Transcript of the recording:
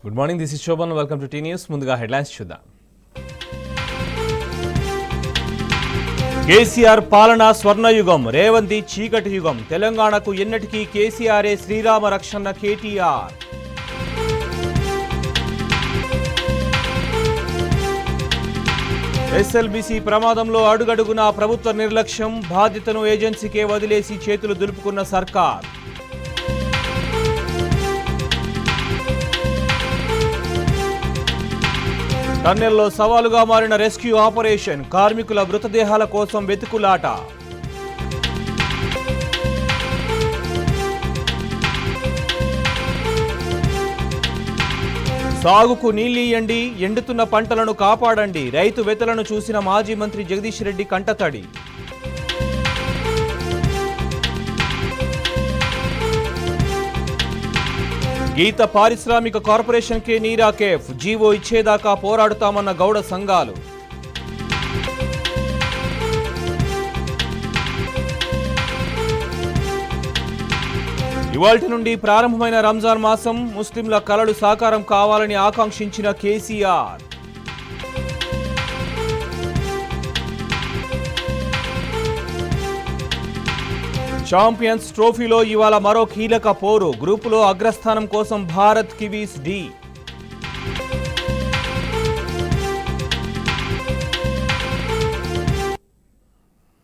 Good morning, this is Shobhan. Welcome to T news. ముందుగా headlines చూద్దాం. కేసీఆర్ పాలన స్వర్ణయుగం, రేవంత్ చీకటి యుగం. తెలంగాణకు ఎన్నటికీ కేసీఆరే శ్రీరామ రక్షణ కేటీఆర్. ఎస్ఎల్బీసీ ప్రమాదంలో అడుగడుగునా ప్రభుత్వ నిర్లక్ష్యం, బాధ్యతను ఏజెన్సీకే వదిలేసి చేతులు దులుపుకున్న సర్కార్. టన్నెల్లో సవాలుగా మారిన రెస్క్యూ ఆపరేషన్, కార్మికుల మృతదేహాల కోసం వెతుకులాట. సాగుకు నీళ్లియ్యండి, ఎండుతున్న పంటలను కాపాడండి, రైతు వెతలను చూసిన మాజీ మంత్రి జగదీష్ రెడ్డి కంటతడి. గీత పారిశ్రామిక కార్పొరేషన్కే నీరా కేఫ్, జీవో ఇచ్చేదాకా పోరాడుతామన్న గౌడ సంఘాలు. ఇవాల్టి నుండి ప్రారంభమైన రంజాన్ మాసం, ముస్లింల కలలు సాకారం కావాలని ఆకాంక్షించిన కేసీఆర్. ఛాంపియన్స్ ట్రోఫీలో ఇవాళ మరో కీలక పోరు, గ్రూపులో అగ్రస్థానం కోసం భారత్ కివీస్ డి.